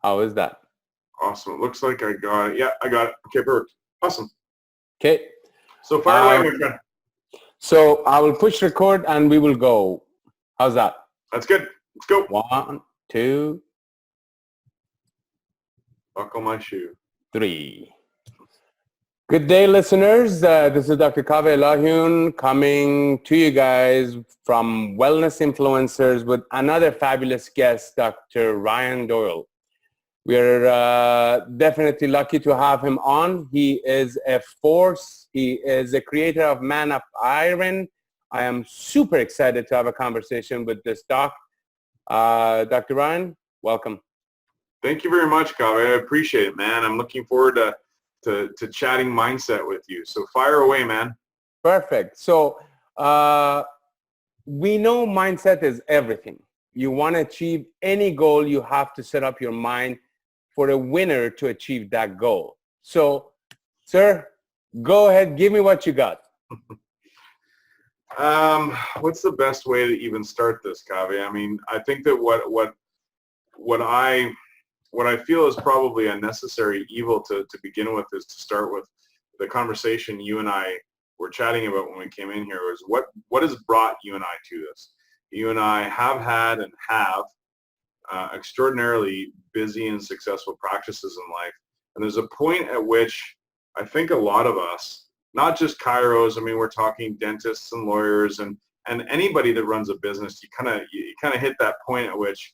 How is that? Awesome. It looks like I got it. Yeah, I got it. Okay, perfect. Awesome. Okay. So fire away, my friend. So I will push record and we will go. How's that? That's good. Let's go. 1, 2, Buckle my shoe. 3. Good day, listeners. This is Dr. Kaveh coming to you guys from Wellness Influencers with another fabulous guest, Dr. Ryan Doyle. We're definitely lucky to have him on. He is a force. He is a creator of Man Up Iron. I am super excited to have a conversation with this doc. Dr. Ryan, welcome. Thank you very much, Kaveh. I appreciate it, man. I'm looking forward to chatting mindset with you. So fire away, man. Perfect. So we know mindset is everything. You want to achieve any goal, you have to set up your mind for a winner to achieve that goal. So, sir, go ahead. Give me what you got. What's the best way to even start this, Kaveh? I mean, I think that what I feel is probably a necessary evil to begin with is to start with the conversation you and I were chatting about when we came in here was what has brought you and I to this? You and I have had and have extraordinarily busy and successful practices in life. And there's a point at which I think a lot of us, not just chiros, I mean, we're talking dentists and lawyers and anybody that runs a business, you kind of hit that point at which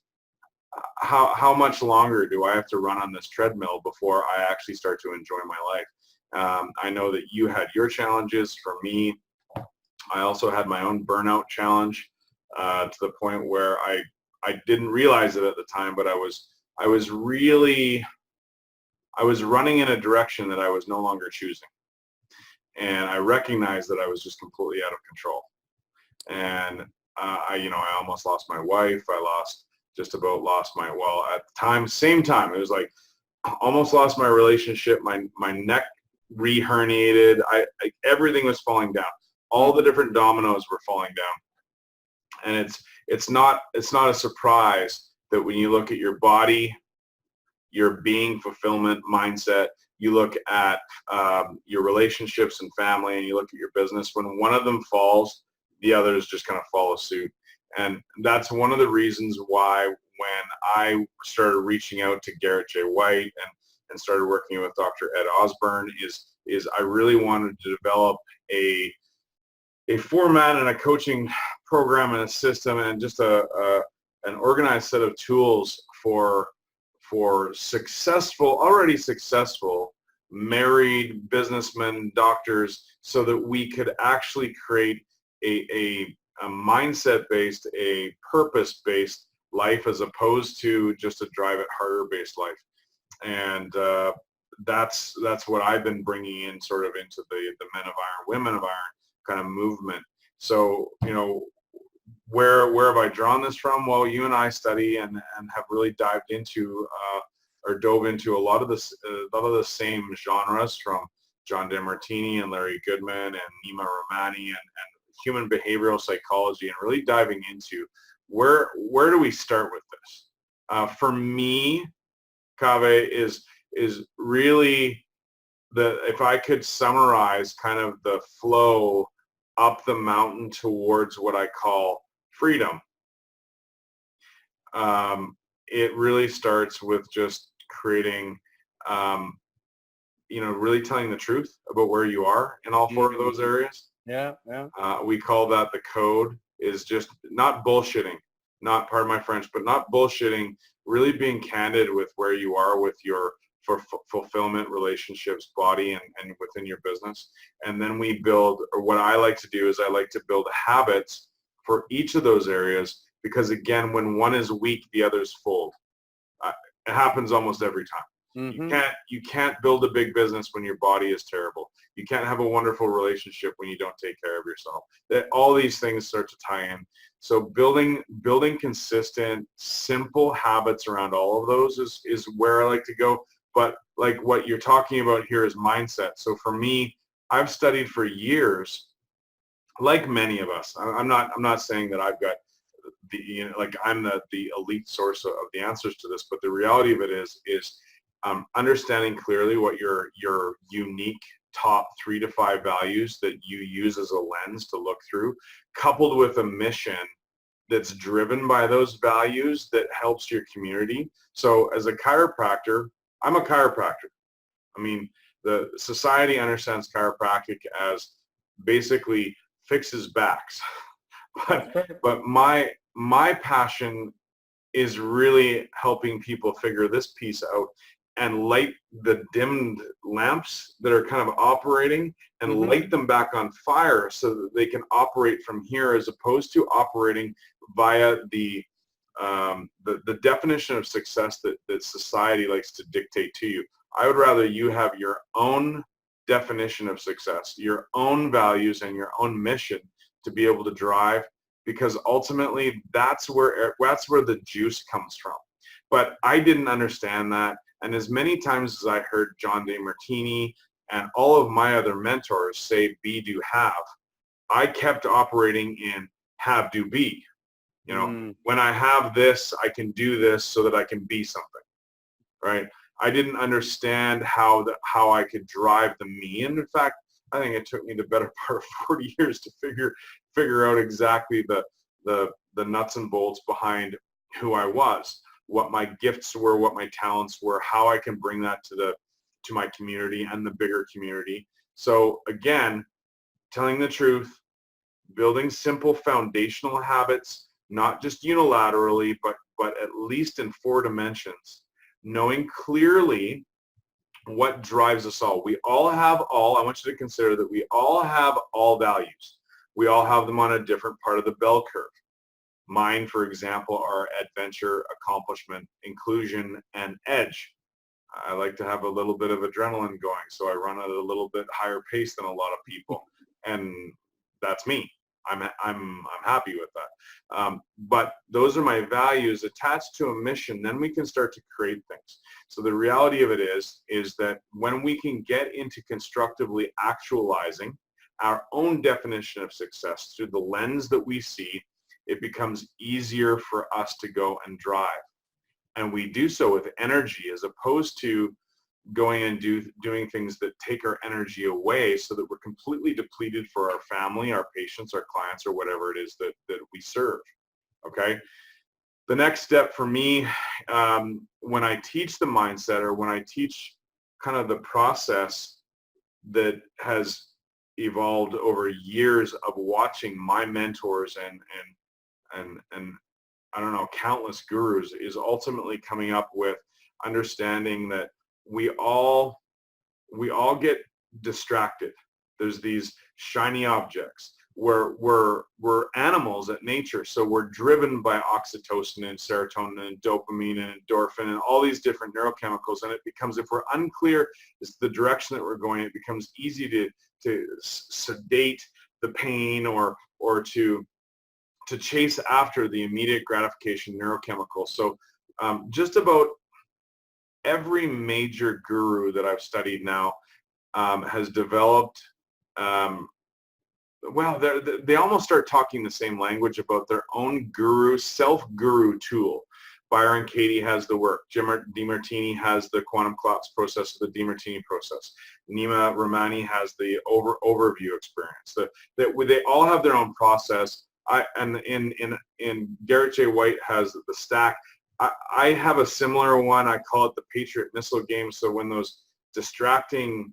how much longer do I have to run on this treadmill before I actually start to enjoy my life? I know that you had your challenges. For me, I also had my own burnout challenge to the point where I didn't realize it at the time, but I was running in a direction that I was no longer choosing. And I recognized that I was just completely out of control. And I almost lost my wife. I just about lost my, well, at the time, same time, it was like almost lost my relationship. My neck re-herniated. Everything was falling down. All the different dominoes were falling down. And it's not a surprise that when you look at your body, your being, fulfillment, mindset, you look at your relationships and family, and you look at your business, when one of them falls, the others just kind of follow suit. And that's one of the reasons why when I started reaching out to Garrett J. White and started working with Dr. Ed Osborne is I really wanted to develop a format and a coaching program and a system and just an organized set of tools for already successful married businessmen, doctors, so that we could actually create a mindset-based, a purpose-based life as opposed to just a drive it harder based life. And that's what I've been bringing in sort of into the men of iron, women of iron kind of movement. So, where have I drawn this from? Well, you and I study and have really dove into a lot of the same genres from John DeMartini and Larry Goodman and Nima Rahmani and human behavioral psychology, and really diving into where do we start with this? For me, Kaveh, is really if I could summarize kind of the flow up the mountain towards what I call freedom. It really starts with just creating, really telling the truth about where you are in all four of those areas. Yeah. We call that the code, is just not bullshitting, not, pardon my French, but not bullshitting, really being candid with where you are with your fulfillment, relationships, body, and within your business. And then we build, or what I like to do is I like to build habits for each of those areas, because again, when one is weak, the others fold. It happens almost every time. Mm-hmm. You can't build a big business when your body is terrible. You can't have a wonderful relationship when you don't take care of yourself. All these things start to tie in. So building consistent, simple habits around all of those is where I like to go. But like what you're talking about here is mindset. So for me, I've studied for years, like many of us. I'm not saying that I've got like I'm the elite source of the answers to this, but the reality of it is understanding clearly what your unique top 3 to 5 values that you use as a lens to look through, coupled with a mission that's driven by those values that helps your community. So as a chiropractor, I'm a chiropractor. I mean, the society understands chiropractic as basically fixes backs. but my passion is really helping people figure this piece out and light the dimmed lamps that are kind of operating and light them back on fire so that they can operate from here, as opposed to operating via the definition of success that society likes to dictate to you. I would rather you have your own definition of success, your own values and your own mission to be able to drive, because ultimately that's where the juice comes from. But I didn't understand that, and as many times as I heard John DeMartini and all of my other mentors say be, do, have, I kept operating in have, do, be. You know, when I have this, I can do this so that I can be something, right? I didn't understand how I could drive the me. And in fact, I think it took me the better part of 40 years to figure out exactly the nuts and bolts behind who I was, what my gifts were, what my talents were, how I can bring that to my community and the bigger community. So again, telling the truth, building simple foundational habits, not just unilaterally, but at least in 4 dimensions, knowing clearly what drives us all. We all have I want you to consider that we all have all values. We all have them on a different part of the bell curve. Mine, for example, are adventure, accomplishment, inclusion, and edge. I like to have a little bit of adrenaline going, so I run at a little bit higher pace than a lot of people, and that's me. I'm happy with that. But those are my values attached to a mission. Then we can start to create things. So the reality of it is that when we can get into constructively actualizing our own definition of success through the lens that we see, it becomes easier for us to go and drive. And we do so with energy, as opposed to going and doing things that take our energy away, so that we're completely depleted for our family, our patients, our clients, or whatever it is that we serve. Okay. The next step for me, when I teach the mindset, or when I teach kind of the process that has evolved over years of watching my mentors and I don't know, countless gurus, is ultimately coming up with understanding that we all get distracted. There's these shiny objects. We're animals at nature, so we're driven by oxytocin and serotonin and dopamine and endorphin and all these different neurochemicals, and it becomes, if we're unclear as to the direction that we're going, it becomes easy to sedate the pain or to chase after the immediate gratification neurochemical. So just about every major guru that I've studied now has developed, they almost start talking the same language about their own self-guru tool. Byron Katie has the work. Jim DeMartini has the quantum collapse process, the DeMartini process. Nima Ramani has the overview experience. They all have their own process. And Garrett J. White has the stack. I have a similar one. I call it the Patriot missile game. So when those distracting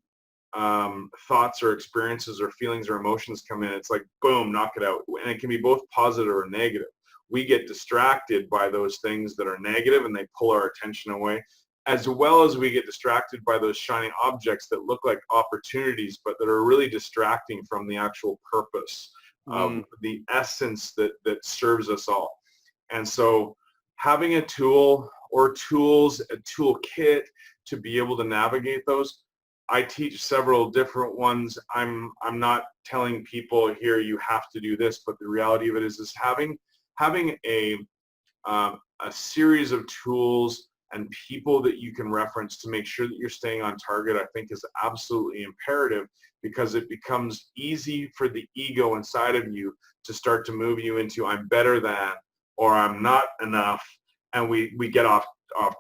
thoughts or experiences or feelings or emotions come in, it's like, boom, knock it out. And it can be both positive or negative. We get distracted by those things that are negative and they pull our attention away, as well as we get distracted by those shiny objects that look like opportunities, but that are really distracting from the actual purpose of the essence that serves us all. And so having a tool or tools, a toolkit to be able to navigate those, I teach several different ones. I'm not telling people here you have to do this, but the reality of it is having a series of tools and people that you can reference to make sure that you're staying on target, I think is absolutely imperative, because it becomes easy for the ego inside of you to start to move you into I'm better than, or I'm not enough, and we get off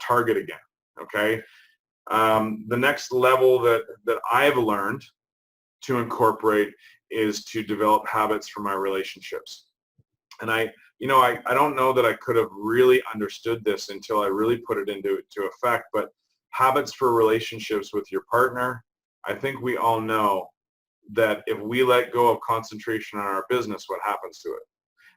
target again. Okay. The next level that I've learned to incorporate is to develop habits for my relationships. And I don't know that I could have really understood this until I really put it into effect, but habits for relationships with your partner, I think we all know that if we let go of concentration on our business, what happens to it?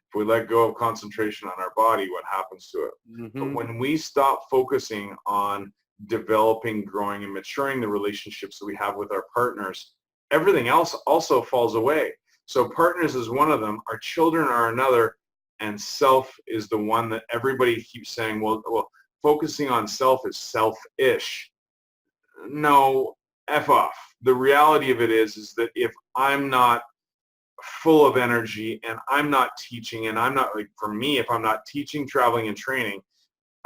If we let go of concentration on our body, what happens to it? But Mm-hmm. when we stop focusing on developing, growing, and maturing the relationships that we have with our partners, everything else also falls away. So partners is one of them, our children are another, and self is the one that everybody keeps saying, well, focusing on self is selfish. No, F off. The reality of it is that if I'm not full of energy and I'm not teaching, and I'm not, like, for me, if I'm not teaching, traveling, and training,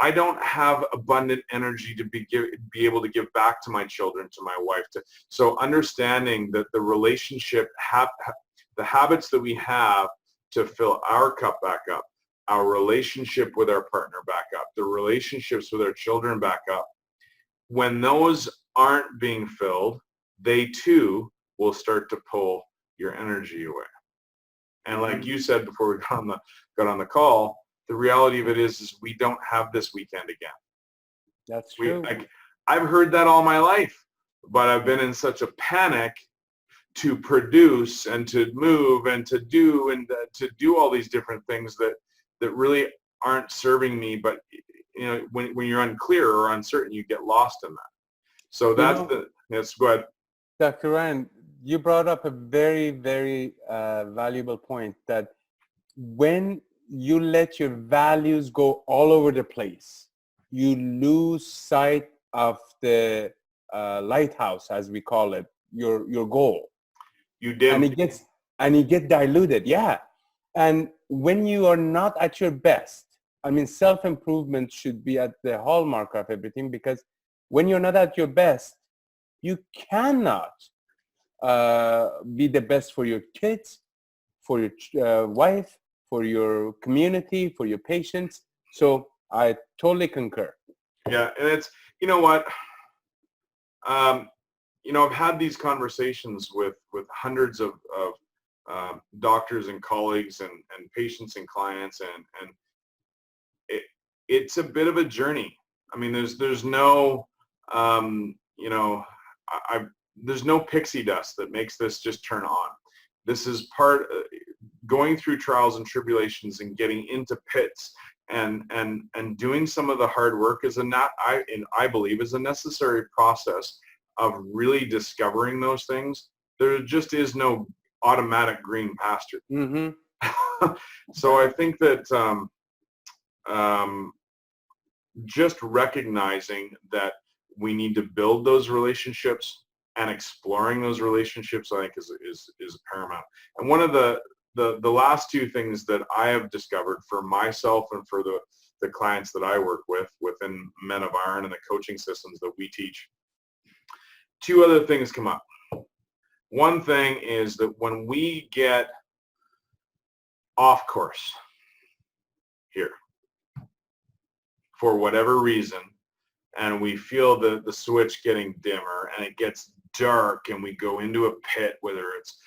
I don't have abundant energy to be able to give back to my children, to my wife. So understanding that the relationship, the habits that we have to fill our cup back up, our relationship with our partner back up, the relationships with our children back up, when those aren't being filled, they too will start to pull your energy away. And like you said before we got on the call, the reality of it is we don't have this weekend again. That's true. I've heard that all my life, but I've been in such a panic to produce and to move and to do all these different things that really aren't serving me. But when you're unclear or uncertain, you get lost in that. So let's go ahead. Dr. Ryan, you brought up a very, very valuable point, that when you let your values go all over the place, you lose sight of the lighthouse, as we call it, your goal. You dim. And it gets diluted. Yeah. And when you are not at your best, I mean, self-improvement should be at the hallmark of everything, because when you're not at your best, you cannot be the best for your kids, for your wife, for your community, for your patients. So I totally concur. Yeah, and it's, you know what, I've had these conversations with hundreds of doctors and colleagues and patients and clients, and it's a bit of a journey. I mean, there's no, there's no pixie dust that makes this just turn on. This is going through trials and tribulations and getting into pits and doing some of the hard work I believe is a necessary process of really discovering those things. There just is no automatic green pasture. Mm-hmm. So I think that just recognizing that we need to build those relationships and exploring those relationships, I think, is paramount. And one of the last two things that I have discovered for myself and for the clients that I work with within Men of Iron and the coaching systems that we teach, two other things come up. One thing is that when we get off course here for whatever reason, and we feel the switch getting dimmer and it gets dark and we go into a pit, whether it's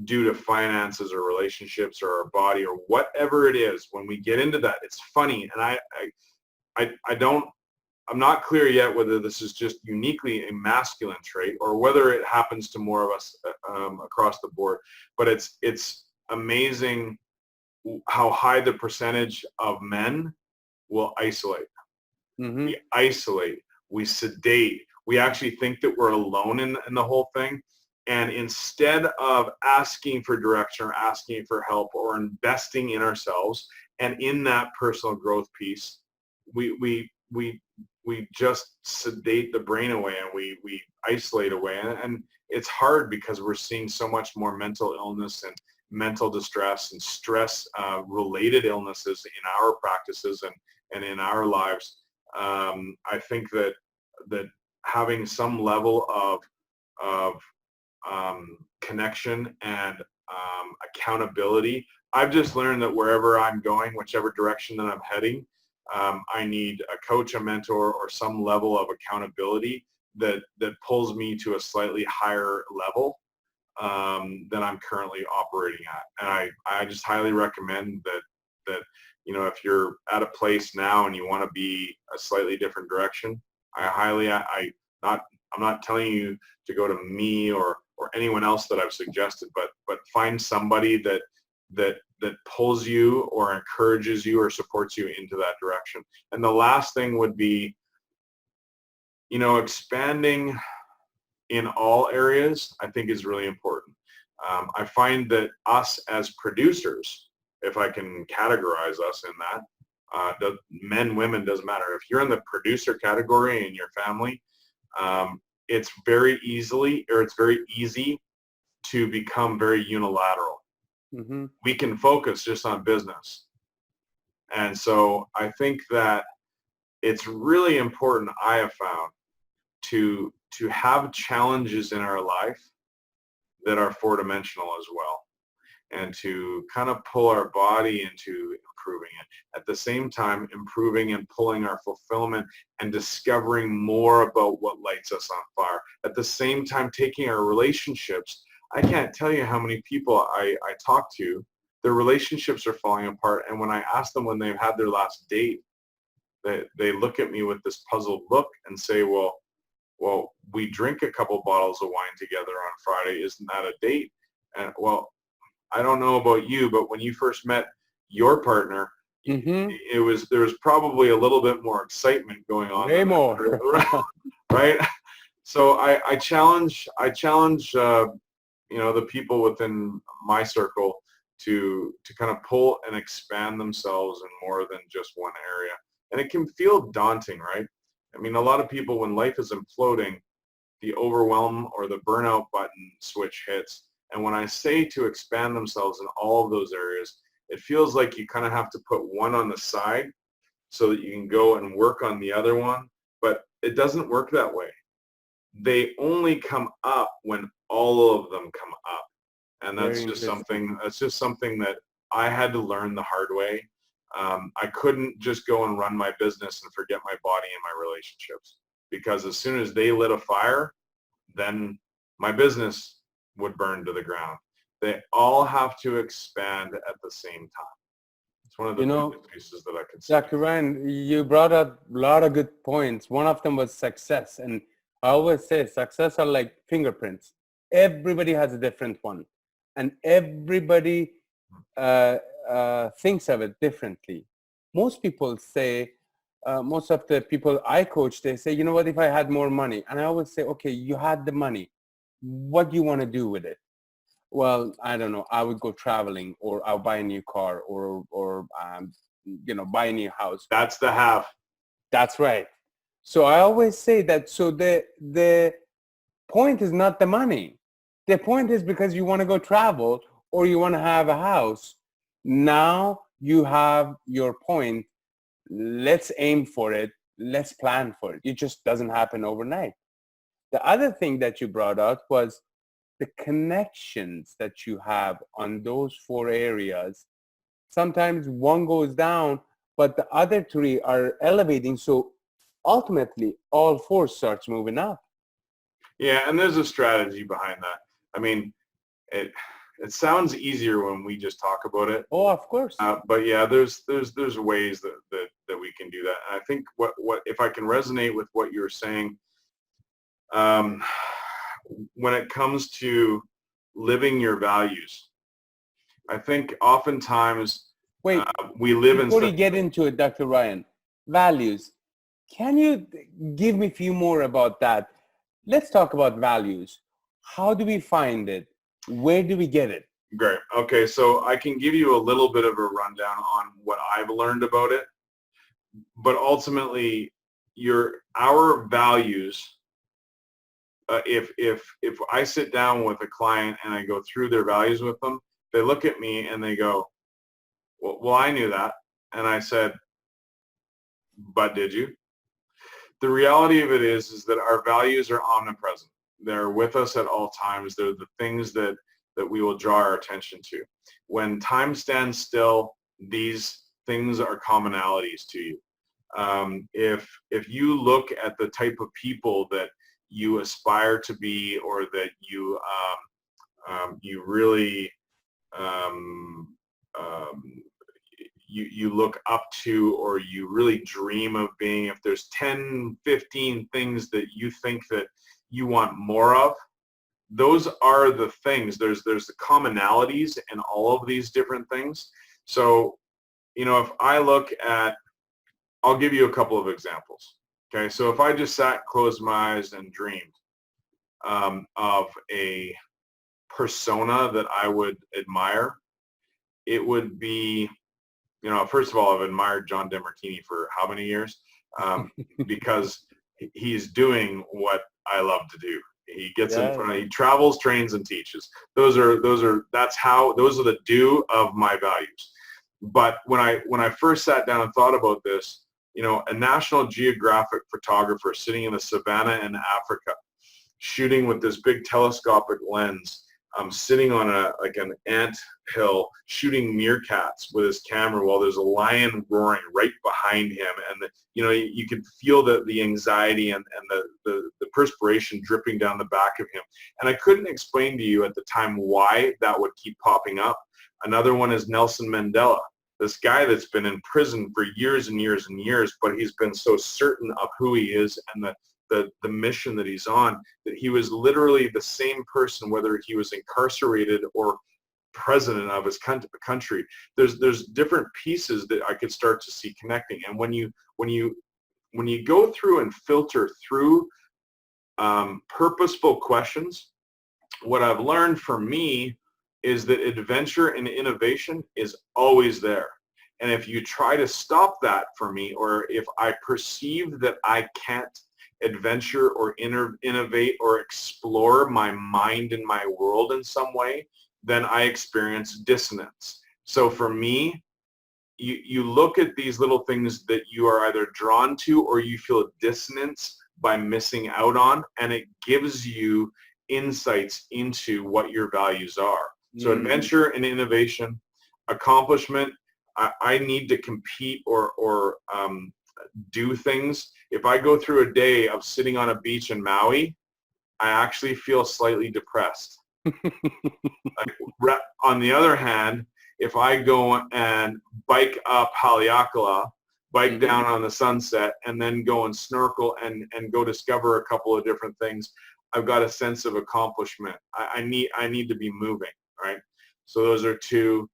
due to finances or relationships or our body or whatever it is, when we get into that, it's funny. And I'm not clear yet whether this is just uniquely a masculine trait or whether it happens to more of us across the board. But it's amazing how high the percentage of men will isolate. Mm-hmm. We isolate, we sedate, we actually think that we're alone in the whole thing. And instead of asking for direction or asking for help or investing in ourselves and in that personal growth piece, we just sedate the brain away and we isolate away. And it's hard because we're seeing so much more mental illness and mental distress and stress related illnesses in our practices and in our lives. I think that having some level of connection and accountability. I've just learned that wherever I'm going, whichever direction that I'm heading, I need a coach, a mentor, or some level of accountability that pulls me to a slightly higher level than I'm currently operating at. And I just highly recommend that if you're at a place now and you want to be a slightly different direction, I'm not telling you to go to me or anyone else that I've suggested, but find somebody that pulls you or encourages you or supports you into that direction. And the last thing would be, expanding in all areas, I think is really important. I find that us as producers, if I can categorize us in that, men, women, doesn't matter. If you're in the producer category in your family, it's very easy to become very unilateral. Mm-hmm. We can focus just on business. And so I think that it's really important, I have found, to have challenges in our life that are four-dimensional as well, and to kind of pull our body into improving it. At the same time, improving and pulling our fulfillment and discovering more about what lights us on fire. At the same time, taking our relationships. I can't tell you how many people I talk to, their relationships are falling apart, and when I ask them when they've had their last date, they look at me with this puzzled look and say, well, we drink a couple bottles of wine together on Friday. Isn't that a date? And well, I don't know about you, but when you first met your partner, Mm-hmm. there was probably a little bit more excitement going on. Way more. Right? So I challenge the people within my circle to kind of pull and expand themselves in more than just one area. And it can feel daunting, right? I mean, a lot of people, when life is imploding, the overwhelm or the burnout button switch hits. And when I say to expand themselves in all of those areas, it feels like you kind of have to put one on the side so that you can go and work on the other one. But it doesn't work that way. They only come up when all of them come up. And that's just something that I had to learn the hard way. I couldn't just go and run my business and forget my body and my relationships, because as soon as they lit a fire, then my business would burn to the ground. They all have to expand at the same time. It's one of the biggest pieces that I can say. Dr. Ryan, you brought up a lot of good points. One of them was success. And I always say success are like fingerprints. Everybody has a different one. And everybody thinks of it differently. Most people say, most of the people I coach, they say, you know what, if I had more money. And I always say, okay, you had the money. What do you want to do with it? Well, I don't know. I would go traveling, or I'll buy a new car, or buy a new house. That's the have. That's right. So I always say that. So the point is not the money. The point is because you want to go travel or you want to have a house. Now you have your point. Let's aim for it. Let's plan for it. It just doesn't happen overnight. The other thing that you brought out was the connections that you have on those four areas. Sometimes one goes down, but the other three are elevating. So ultimately, all four starts moving up. Yeah, and there's a strategy behind that. I mean, it sounds easier when we just talk about it. Oh, of course. But yeah, there's ways that we can do that. And I think what if I can resonate with what you're saying, when it comes to living your values, I think oftentimes we live in. Before you get into it, Dr. Ryan, values. Can you give me a few more about that? Let's talk about values. How do we find it? Where do we get it? Great. Okay, so I can give you a little bit of a rundown on what I've learned about it. But ultimately, our values. If I sit down with a client and I go through their values with them, they look at me and they go, well, I knew that. And I said, but did you? The reality of it is that our values are omnipresent. They're with us at all times. They're the things that that we will draw our attention to. When time stands still, these things are commonalities to you. If you look at the type of people that you aspire to be, or that you really you look up to, or you really dream of being, if there's 10, 15 things that you think that you want more of, those are the things. There's the commonalities in all of these different things. So, you know, if I look at, I'll give you a couple of examples. Okay, so if I just sat, closed my eyes, and dreamed of a persona that I would admire, it would be, you know, first of all, I've admired John DeMartini for how many years? Because he's doing what I love to do. He gets in front of, he travels, trains, and teaches. Those are the do of my values. But when I first sat down and thought about this, you know, a National Geographic photographer sitting in the savannah in Africa, shooting with this big telescopic lens, sitting on an ant hill, shooting meerkats with his camera while there's a lion roaring right behind him, and you know, you can feel the anxiety and the perspiration dripping down the back of him. And I couldn't explain to you at the time why that would keep popping up. Another one is Nelson Mandela, this guy that's been in prison for years and years and years, but he's been so certain of who he is and the mission that he's on, that he was literally the same person whether he was incarcerated or president of his country. There's different pieces that I could start to see connecting. And when you go through and filter through purposeful questions, what I've learned for me is that adventure and innovation is always there. And if you try to stop that for me, or if I perceive that I can't adventure or innovate or explore my mind and my world in some way, then I experience dissonance. So for me, you look at these little things that you are either drawn to or you feel dissonance by missing out on, and it gives you insights into what your values are. So adventure and innovation, accomplishment, I need to compete or do things. If I go through a day of sitting on a beach in Maui, I actually feel slightly depressed. On the other hand, if I go and bike up Haleakala, bike down on the sunset, and then go and snorkel and go discover a couple of different things, I've got a sense of accomplishment. I need to be moving, right? So those are two.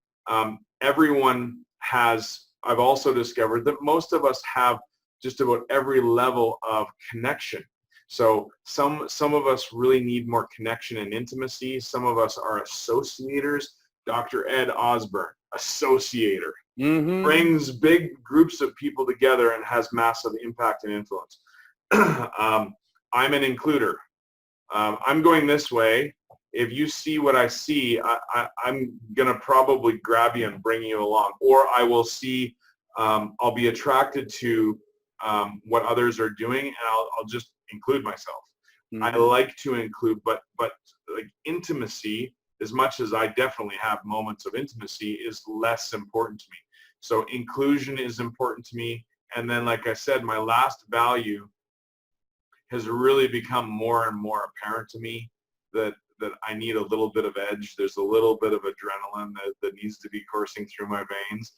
Everyone has, I've also discovered that most of us have just about every level of connection. So some of us really need more connection and intimacy. Some of us are associators. Dr. Ed Osborne, associator, brings big groups of people together and has massive impact and influence. I'm an includer. I'm going this way. If you see what I see, I'm going to probably grab you and bring you along. Or I will see, I'll be attracted to what others are doing, and I'll just include myself. I like to include, but like intimacy, as much as I definitely have moments of intimacy, is less important to me. So inclusion is important to me. And then, like I said, my last value has really become more and more apparent to me, that I need a little bit of edge. There's a little bit of adrenaline that needs to be coursing through my veins,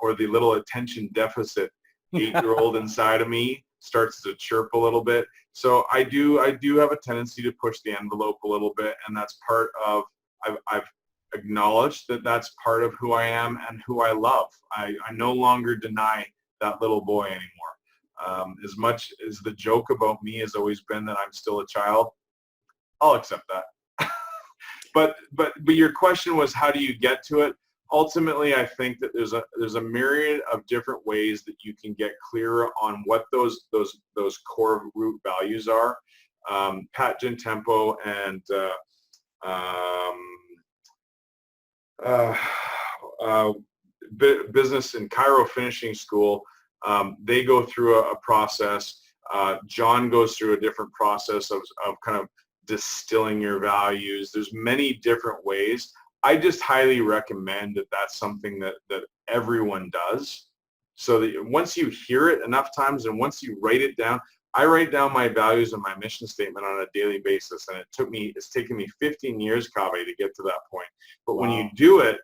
or the little attention deficit 8-year-old inside of me starts to chirp a little bit. So I do have a tendency to push the envelope a little bit, and that's part of, I've acknowledged that that's part of who I am and who I love. I no longer deny that little boy anymore. As much as the joke about me has always been that I'm still a child, I'll accept that. But your question was, how do you get to it? Ultimately, I think that there's a myriad of different ways that you can get clearer on what those core root values are. Pat Gentempo and Business in Cairo Finishing School, they go through a process. John goes through a different process of kind of distilling your values. There's many different ways. I just highly recommend that that's something that everyone does. So that once you hear it enough times and once you write it down, I write down my values and my mission statement on a daily basis. And it's taken me 15 years, Kaveh, to get to that point. But when you do it,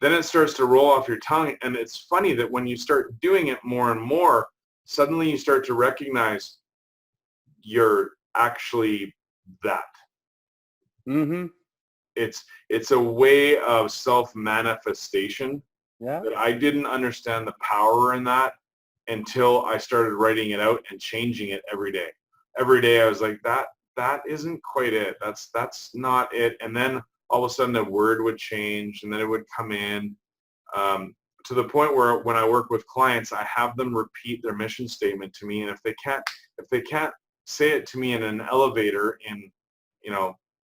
then it starts to roll off your tongue. And it's funny that when you start doing it more and more, suddenly you start to recognize you're actually that. Mm-hmm. It's a way of self-manifestation that I didn't understand the power in that until I started writing it out and changing it every day. Every day I was like, that isn't quite it. That's not it. And then all of a sudden a word would change and then it would come in to the point where when I work with clients, I have them repeat their mission statement to me. And if they can't say it to me in an elevator in,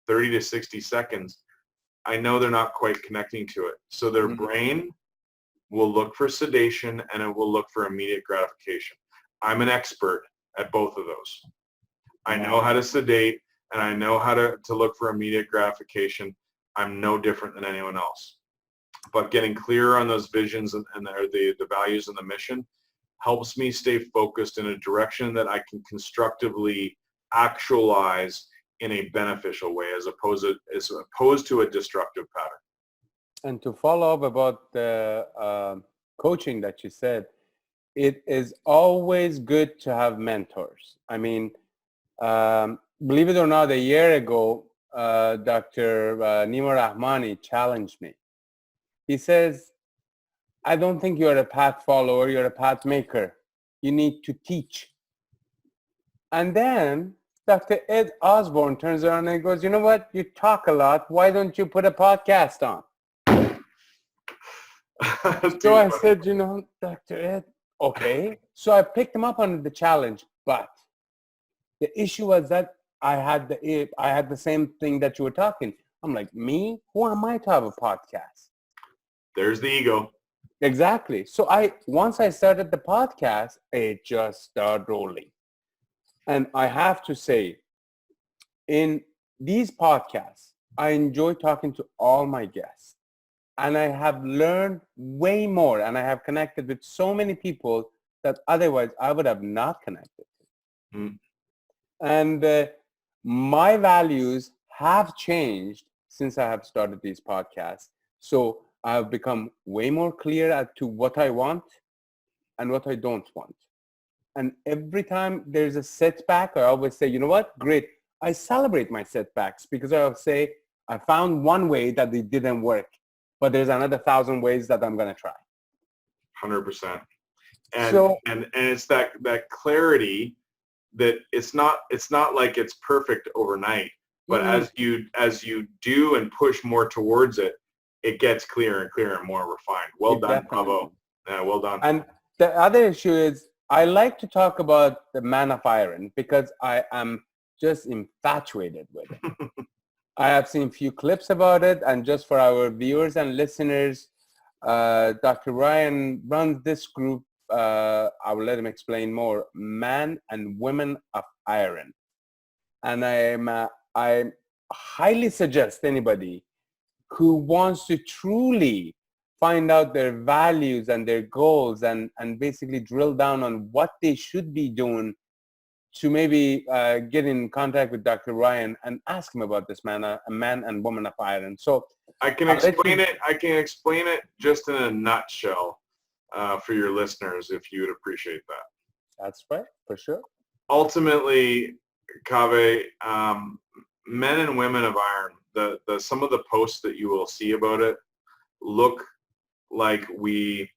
30 to 60 seconds, I know they're not quite connecting to it. So their brain will look for sedation and it will look for immediate gratification. I'm an expert at both of those. I know how to sedate and I know how to look for immediate gratification. I'm no different than anyone else. But getting clear on those visions and the values and the mission helps me stay focused in a direction that I can constructively actualize in a beneficial way as opposed to a destructive pattern. And to follow up about the coaching that you said, it is always good to have mentors. I mean, believe it or not, a year ago, Dr. Nima Rahmani challenged me. He says, I don't think you're a path follower, you're a path maker. You need to teach. And then Dr. Ed Osborne turns around and goes, you know what? You talk a lot. Why don't you put a podcast on? So I said, Dr. Ed, okay. So I picked him up on the challenge, but the issue was that I had the same thing that you were talking. I'm like, me? Who am I to have a podcast? There's the ego. Exactly. So once I started the podcast, it just started rolling. And I have to say, in these podcasts, I enjoy talking to all my guests. And I have learned way more and I have connected with so many people that otherwise I would have not connected to. And my values have changed since I have started these podcasts. So I've become way more clear as to what I want and what I don't want. And every time there's a setback, I always say, you know what? Great. I celebrate my setbacks because I'll say, I found one way that it didn't work, but there's another 1,000 ways that I'm going to try. 100%. And it's that clarity that it's not like it's perfect overnight, but as you do and push more towards it, it gets clearer and clearer and more refined. Well done, bravo. Yeah, well done. And the other issue is I like to talk about the man of iron because I am just infatuated with it. I have seen a few clips about it, and just for our viewers and listeners, Dr. Ryan runs this group. I will let him explain more. Man and Women of Iron, and I highly suggest anybody who wants to truly find out their values and their goals and basically drill down on what they should be doing to maybe get in contact with Dr. Ryan and ask him about this man and woman of iron. So I can explain it. I can explain it just in a nutshell for your listeners, if you would appreciate that. That's right, for sure. Ultimately, Kaveh, men and women of iron, the some of the posts that you will see about it look like we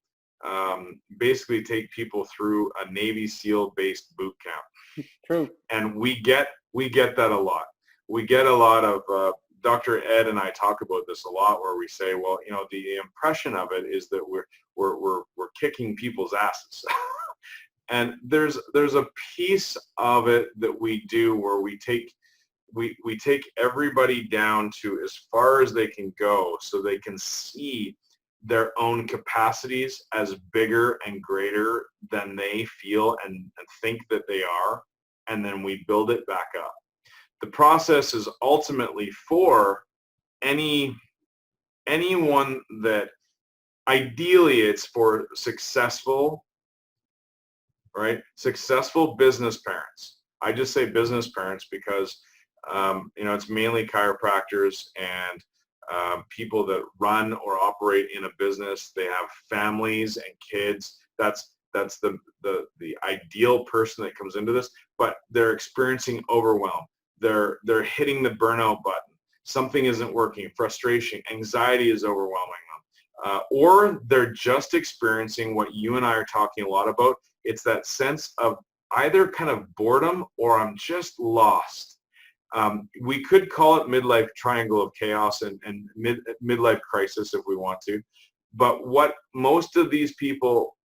basically take people through a Navy SEAL based boot camp. True. And we get that a lot. We get a lot of Dr. Ed and I talk about this a lot, where we say, well, the impression of it is that we're kicking people's asses. And there's a piece of it that we do where we take everybody down to as far as they can go, so they can see their own capacities as bigger and greater than they feel and think that they are, and then we build it back up. the process is ultimately for anyone that ideally it's for successful, right? Successful business parents. I just say business parents because, it's mainly chiropractors and people that run or operate in a business. They have families and kids. That's the ideal person that comes into this, but they're experiencing overwhelm. They're hitting the burnout button. Something isn't working. Frustration, anxiety is overwhelming them. Or they're just experiencing what you and I are talking a lot about. It's that sense of either kind of boredom or I'm just lost. We could call it midlife triangle of chaos and midlife crisis if we want to. But what most of these people,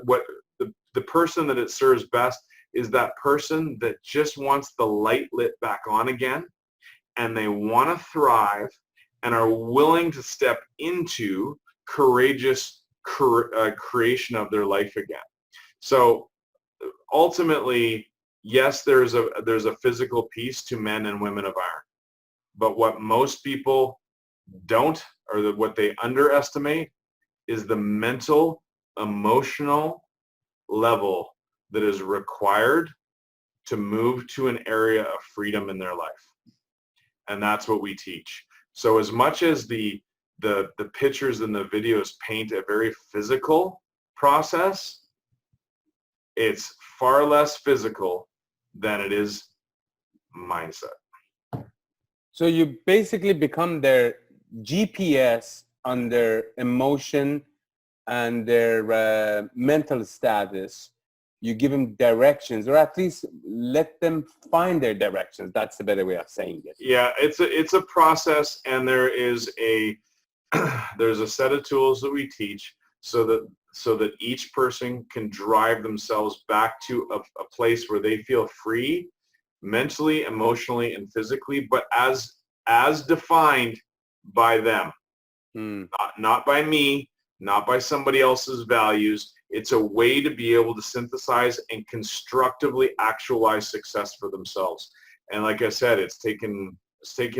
what the person that it serves best is that person that just wants the light lit back on again, and they want to thrive and are willing to step into courageous creation of their life again. So ultimately, yes, there's a physical piece to men and women of iron, but what most people don't, or what they underestimate, is the mental, emotional level that is required to move to an area of freedom in their life. And that's what we teach. So as much as the pictures and the videos paint a very physical process, it's far less physical than it is mindset. So you basically become their GPS on their emotion and their mental status. You give them directions, or at least let them find their directions. That's the better way of saying it. Yeah, it's a process, and there's a set of tools that we teach so that each person can drive themselves back to a place where they feel free mentally, emotionally, and physically, but as defined by them, not by me, not by somebody else's values. It's a way to be able to synthesize and constructively actualize success for themselves. And like I said, it's taken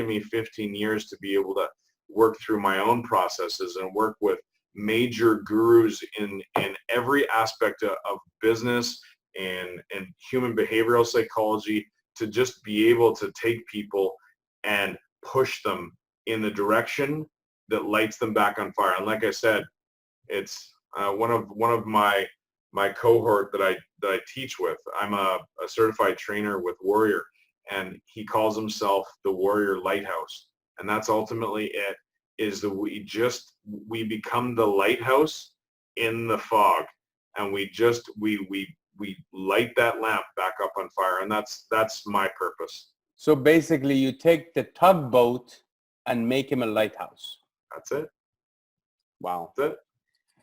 me 15 years to be able to work through my own processes and work with major gurus in every aspect of business and human behavioral psychology, to just be able to take people and push them in the direction that lights them back on fire. And like I said, it's one of my cohort that I teach with. I'm a certified trainer with Warrior, and he calls himself the Warrior Lighthouse. And that's ultimately it, is that we become the lighthouse in the fog, and we light that lamp back up on fire. And that's my purpose. So basically you take the tugboat and make him a lighthouse. That's it. Wow. That's it.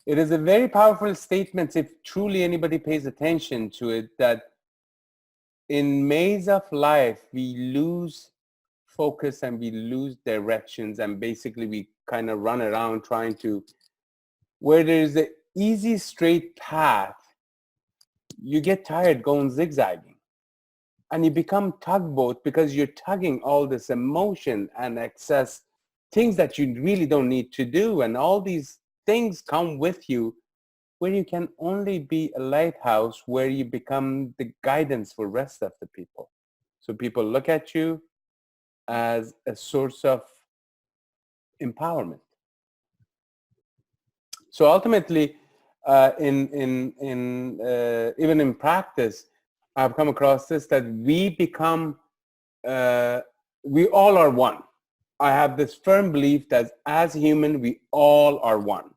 It is a very powerful statement if truly anybody pays attention to it, that in maze of life, we lose focus and we lose directions, and basically we kind of run around trying to, where there's an easy straight path, you get tired going zigzagging. And you become tugboat because you're tugging all this emotion and excess things that you really don't need to do. And all these things come with you, where you can only be a lighthouse, where you become the guidance for the rest of the people. So people look at you as a source of empowerment. So ultimately, even in practice, I've come across this, that we become, we all are one. I have this firm belief that as human, we all are one.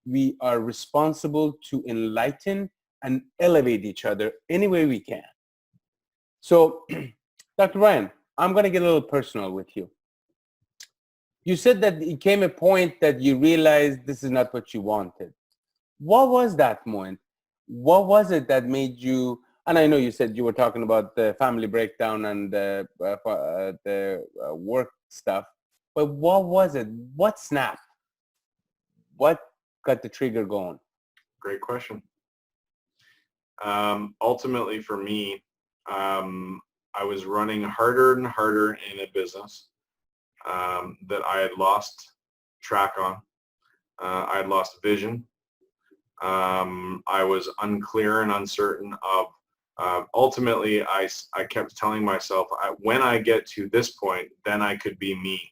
We are responsible to enlighten and elevate each other any way we can. So, Dr. Ryan, I'm going to get a little personal with you. You said that it came a point that you realized this is not what you wanted. What was that moment? What was it that made you, and I know you said you were talking about the family breakdown and the work stuff, but what was it? What snapped? What got the trigger going? Great question. Ultimately for me, I was running harder and harder in a business that I had lost track on. I had lost vision. I was unclear and uncertain of, ultimately, I kept telling myself, when I get to this point, then I could be me.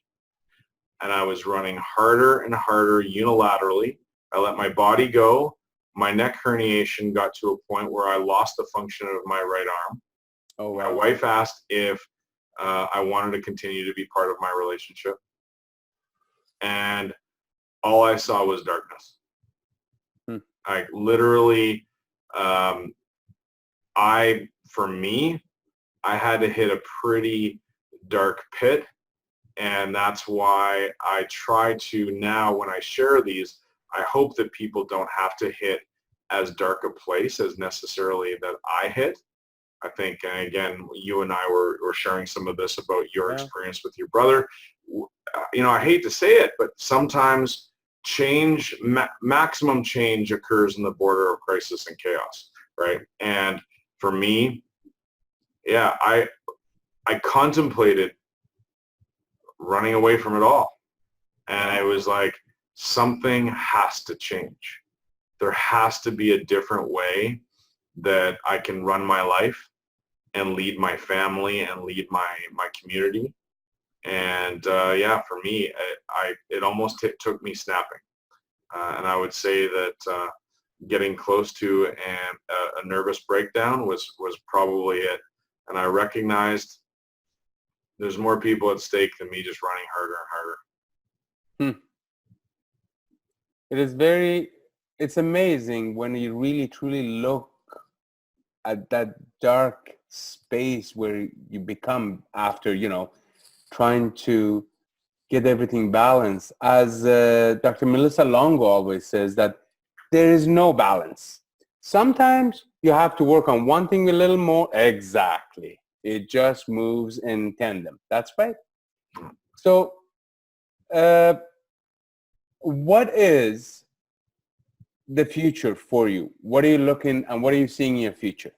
And I was running harder and harder unilaterally. I let my body go. My neck herniation got to a point where I lost the function of my right arm. Oh, My wow. wife asked if I wanted to continue to be part of my relationship. And all I saw was darkness. Hmm. I literally, for me, I had to hit a pretty dark pit. And that's why I try to now, when I share these, I hope that people don't have to hit as dark a place as necessarily that I hit. I think, and again, you and I were sharing some of this about your Yeah. experience with your brother. I hate to say it, but sometimes change, maximum change occurs in the border of crisis and chaos, right? And for me, yeah, I contemplated running away from it all. And I was like, something has to change. There has to be a different way that I can run my life and lead my family and lead my community. And yeah, for me, it almost took me snapping. And I would say that getting close to a nervous breakdown was probably it. And I recognized there's more people at stake than me just running harder and harder. It is it's amazing when you really truly look at that dark space where you become after, trying to get everything balanced. As Dr. Melissa Longo always says, that there is no balance. Sometimes you have to work on one thing a little more. Exactly. It just moves in tandem. That's right. So what is the future for you? What are you looking and what are you seeing in your future?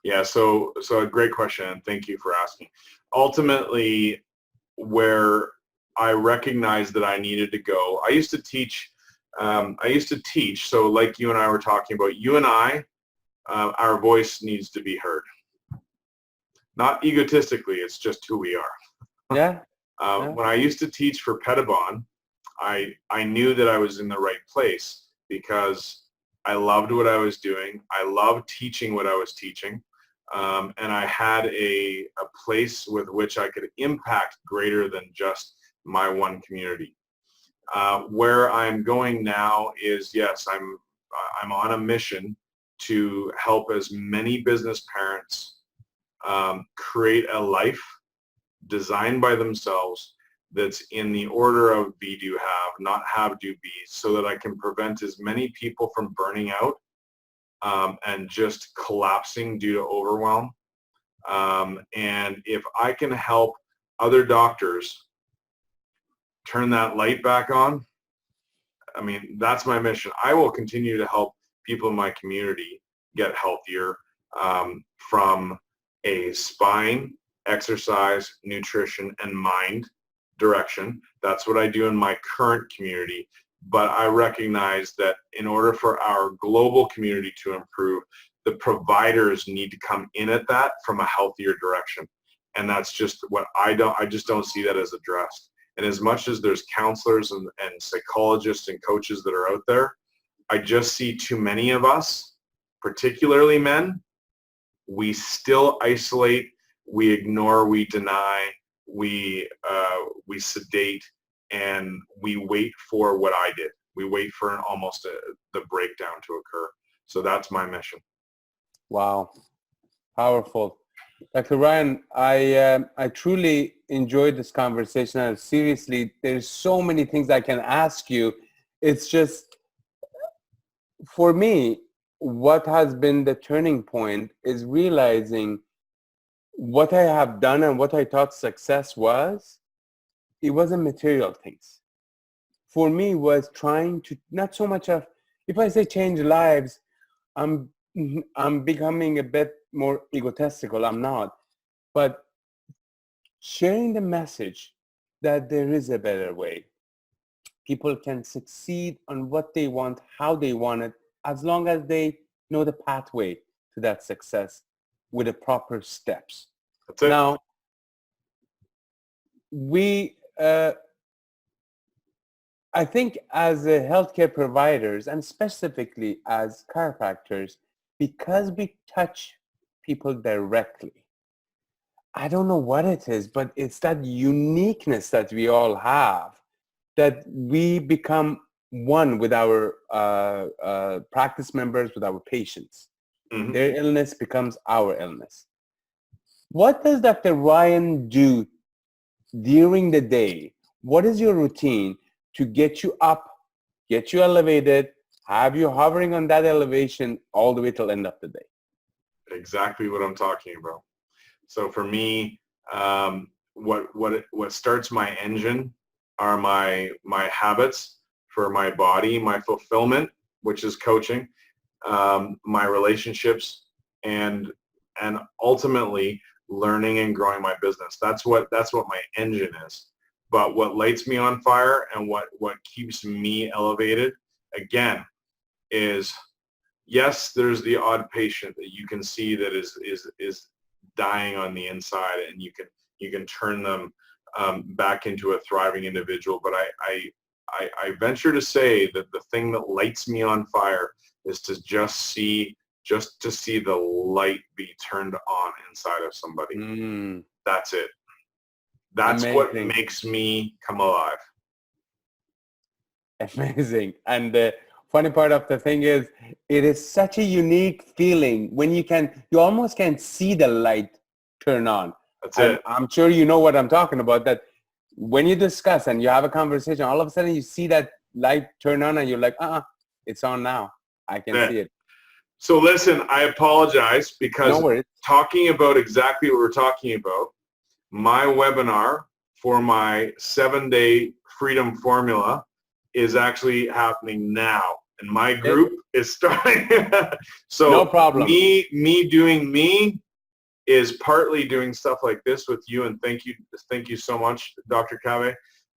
Yeah, so a great question, and thank you for asking. Ultimately, where I recognized that I needed to go, I used to teach. So like you and I were talking about, you and I, our voice needs to be heard. Not egotistically, it's just who we are. Yeah. Yeah. When I used to teach for Pettibon, I knew that I was in the right place because I loved what I was doing. I loved teaching what I was teaching. And I had a place with which I could impact greater than just my one community. Where I'm going now is, yes, I'm on a mission to help as many business parents create a life designed by themselves that's in the order of be, do, have, not have, do, be, so that I can prevent as many people from burning out and just collapsing due to overwhelm. And if I can help other doctors turn that light back on, I mean, that's my mission. I will continue to help people in my community get healthier from a spine, exercise, nutrition, and mind direction. That's what I do in my current community. But I recognize that in order for our global community to improve, the providers need to come in at that from a healthier direction. And that's just what I just don't see that as addressed. And as much as there's counselors and psychologists and coaches that are out there, I just see too many of us, particularly men, we still isolate, we ignore, we deny, we sedate, and we wait for what I did. We wait for the breakdown to occur. So that's my mission. Wow. Powerful. Dr. Ryan, I truly enjoyed this conversation. And seriously, there's so many things I can ask you. It's just, for me, what has been the turning point is realizing what I have done and what I thought success was. It wasn't material things. For me, was trying to, not so much of, if I say change lives, I'm becoming a bit more egotistical. I'm not. but sharing the message that there is a better way. People can succeed on what they want, how they want it, as long as they know the pathway to that success with the proper steps. That's it. Now, we, I think as healthcare providers and specifically as chiropractors, because we touch people directly, I don't know what it is, but it's that uniqueness that we all have, that we become one with our practice members, with our patients. Mhm. Their illness becomes our illness. What does Dr. Ryan do during the day? What is your routine to get you up, get you elevated, have you hovering on that elevation all the way till end of the day? Exactly what I'm talking about. So for me, what starts my engine are my habits for my body, my fulfillment, which is coaching, my relationships, and ultimately learning and growing my business. That's what my engine is. But what lights me on fire and what keeps me elevated, again, is yes, there's the odd patient that you can see that is dying on the inside, and you can turn them back into a thriving individual. But I venture to say that the thing that lights me on fire is to just to see the light be turned on inside of somebody. That's it. That's Amazing. what makes me come alive. Amazing. And the funny part of the thing is, it is such a unique feeling when you almost can see the light turn on. That's And it. I'm sure you know what I'm talking about, that when you discuss and you have a conversation, all of a sudden you see that light turn on and you're like, it's on now. I can see it. So listen, I apologize because No worries. talking about exactly what we're talking about, my webinar for my 7-day freedom formula is actually happening now, and my group is starting. So no problem. Me doing me is partly doing stuff like this with you, and thank you so much, Dr. Kaveh.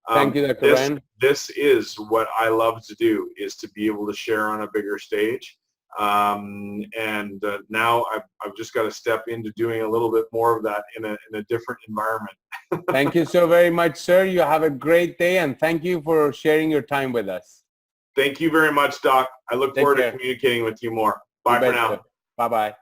Thank you, Dr. Ryan. This is what I love to do, is to be able to share on a bigger stage. Now I've just got to step into doing a little bit more of that in a different environment. Thank you so very much, sir. You have a great day, and thank you for sharing your time with us. Thank you very much, Doc. I look forward to communicating with you more. Bye for now. Bye-bye.